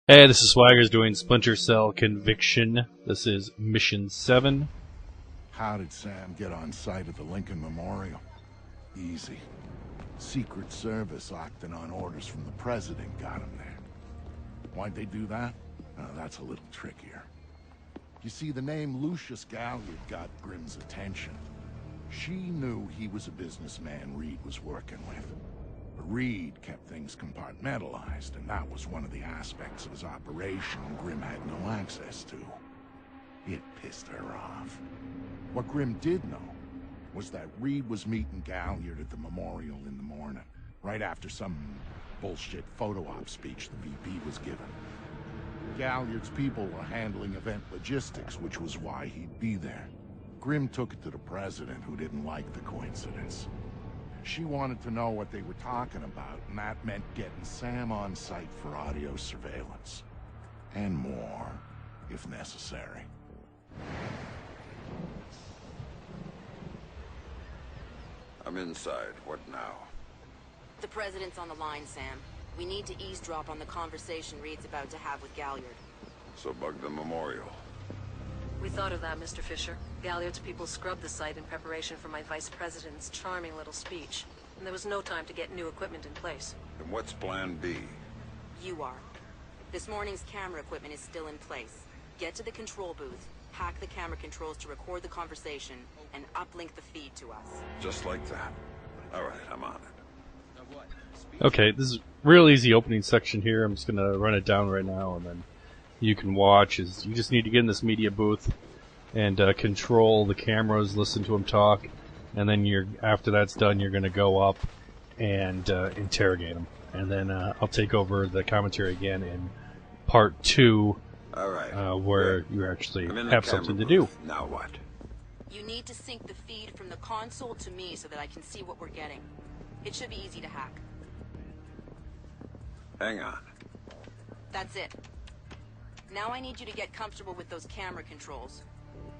Hey, this is Swaggers doing Splinter Cell Conviction. This is Mission 7. How did Sam get on site at the Lincoln Memorial? Easy. Secret Service acting on orders from the President got him there. Why'd they do that? That's a little trickier. You see, the name Lucius Galliard got Grimm's attention. She knew he was a businessman Reed was working with. But Reed kept things compartmentalized, and that was one of the aspects of his operation Grimm had no access to. It pissed her off. What Grimm did know was that Reed was meeting Galliard at the memorial in the morning, right after some bullshit photo op speech the VP was giving. Galliard's people were handling event logistics, which was why he'd be there. Grimm took it to the President, who didn't like the coincidence. She wanted to know what they were talking about, and that meant getting Sam on site for audio surveillance. And more, if necessary. I'm inside. What now? The President's on the line, Sam. We need to eavesdrop on the conversation Reed's about to have with Galliard. So bug the memorial. We thought of that, Mr. Fisher. Galliard's people scrubbed the site in preparation for my Vice President's charming little speech. And there was no time to get new equipment in place. And what's plan B? You are. This morning's camera equipment is still in place. Get to the control booth, hack the camera controls to record the conversation, and uplink the feed to us. Just like that. Alright, I'm on it. Okay, this is real easy opening section here. I'm just going to run it down right now, and then you can watch. You just need to get in this media booth and control the cameras, listen to them talk, and then after that's done, you're going to go up and interrogate them. And then I'll take over the commentary again in part 2, where you actually have something to do. Now what? You need to sync the feed from the console to me so that I can see what we're getting. It should be easy to hack. Hang on. That's it. Now I need you to get comfortable with those camera controls.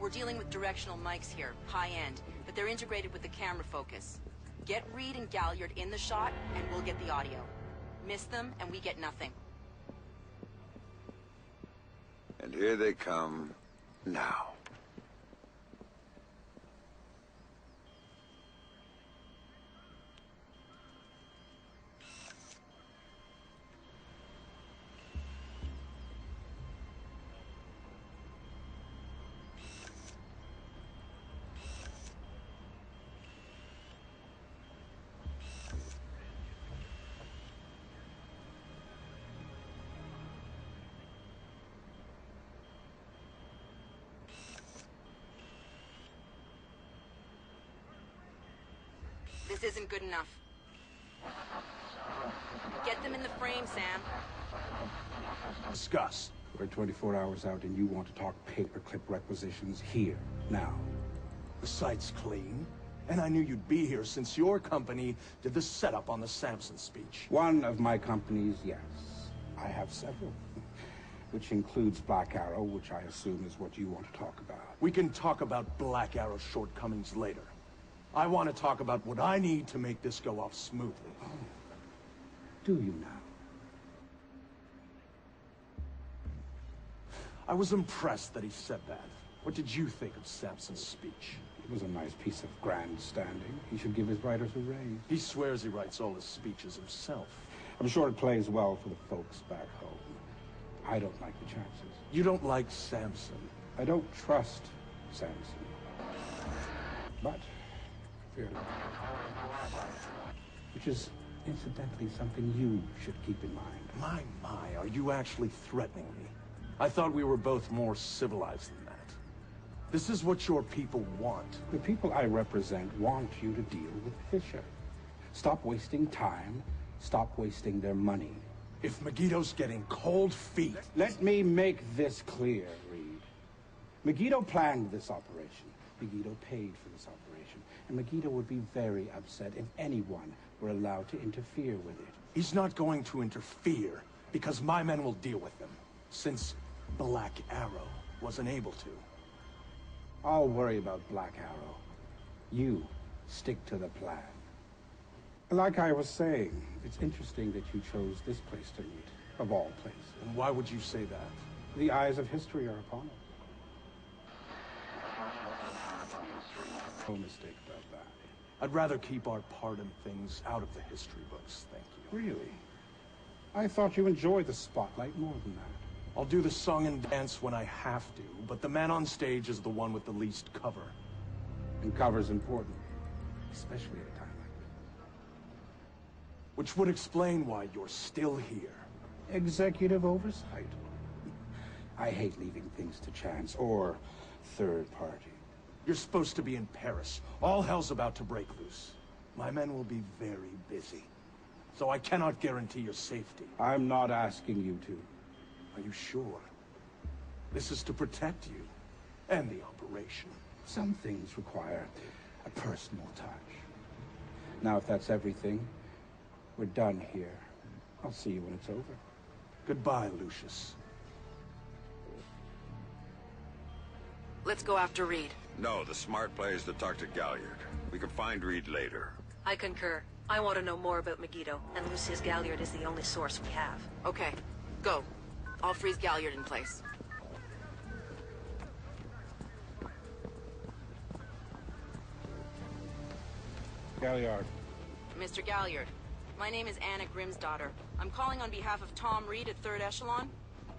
We're dealing with directional mics here, high-end, but they're integrated with the camera focus. Get Reed and Galliard in the shot, and we'll get the audio. Miss them, and we get nothing. And here they come now. This isn't good enough. Get them in the frame, Sam. Discuss. We're 24 hours out and you want to talk paperclip requisitions here, now. The site's clean, and I knew you'd be here since your company did the setup on the Samson speech. One of my companies, yes. I have several. Which includes Black Arrow, which I assume is what you want to talk about. We can talk about Black Arrow's shortcomings later. I want to talk about what I need to make this go off smoothly. Oh. Do you now? I was impressed that he said that. What did you think of Samson's speech? It was a nice piece of grandstanding. He should give his writers a raise. He swears he writes all his speeches himself. I'm sure it plays well for the folks back home. I don't like the chances. You don't like Samson? I don't trust Samson. But which is, incidentally, something you should keep in mind. My, are you actually threatening me? I thought we were both more civilized than that. This is what your people want. The people I represent want you to deal with Fisher. Stop wasting time. Stop wasting their money. If Megiddo's getting cold feet... Let me make this clear, Reed. Megiddo planned this operation. Megiddo paid for this operation. And Megiddo would be very upset if anyone were allowed to interfere with it. He's not going to interfere, because my men will deal with them, since Black Arrow wasn't able to. I'll worry about Black Arrow. You stick to the plan. Like I was saying, it's interesting that you chose this place to meet. Of all places. And why would you say that? The eyes of history are upon it. No mistake about that. I'd rather keep our part in things out of the history books, thank you. Really? I thought you enjoyed the spotlight more than that. I'll do the song and dance when I have to, but the man on stage is the one with the least cover. And cover's important. Especially at a time like this. Which would explain why you're still here. Executive oversight. I hate leaving things to chance or third party. You're supposed to be in Paris. All hell's about to break loose. My men will be very busy. So I cannot guarantee your safety. I'm not asking you to. Are you sure? This is to protect you and the operation. Some things require a personal touch. Now, if that's everything, we're done here. I'll see you when it's over. Goodbye, Lucius. Let's go after Reed. No, the smart play is to talk to Galliard. We can find Reed later. I concur. I want to know more about Megiddo, and Lucius Galliard is the only source we have. Okay, go. I'll freeze Galliard in place. Galliard. Mr. Galliard, my name is Anna Grimsdottir. I'm calling on behalf of Tom Reed at 3rd Echelon.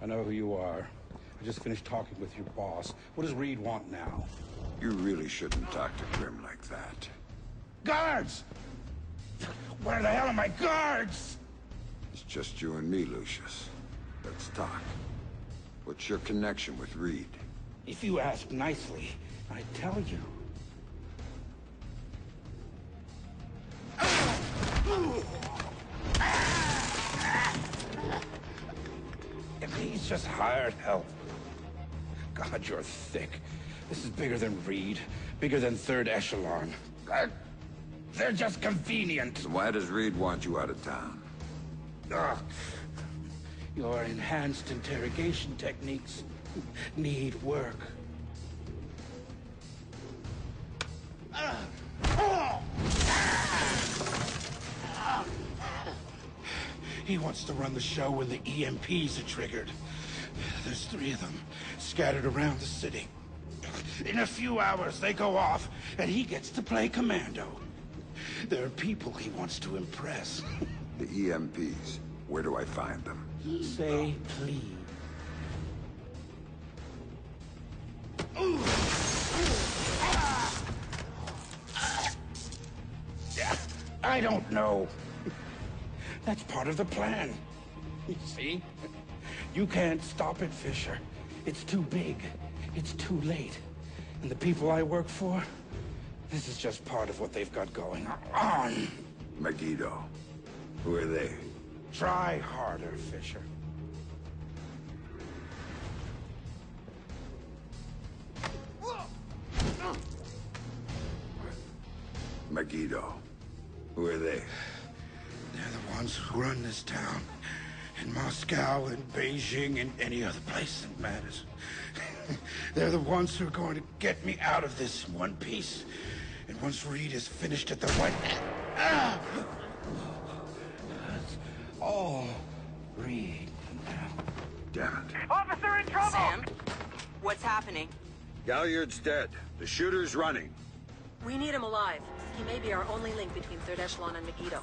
I know who you are. I just finished talking with your boss. What does Reed want now? You really shouldn't talk to Grim like that. Guards! Where the hell are my guards? It's just you and me, Lucius. Let's talk. What's your connection with Reed? If you ask nicely, I tell you. If he's just hired help. God, you're thick. This is bigger than Reed, bigger than 3rd Echelon. They're just convenient. So why does Reed want you out of town? Ugh. Your enhanced interrogation techniques need work. He wants to run the show when the EMPs are triggered. There's 3 of them scattered around the city. In a few hours, they go off, and he gets to play commando. There are people he wants to impress. The EMPs. Where do I find them? Say please. I don't know. That's part of the plan. You see? You can't stop it, Fisher. It's too big. It's too late. And the people I work for, this is just part of what they've got going on. Megiddo. Who are they? Try harder, Fisher. Megiddo. Who are they? They're the ones who run this town. In Moscow and Beijing and any other place that matters. They're the ones who are going to get me out of this in one piece. And once Reed is finished at the White... Ah! That's all Reed now. Damn it. Officer in trouble! Sam, what's happening? Galliard's dead. The shooter's running. We need him alive. He may be our only link between 3rd Echelon and Megiddo.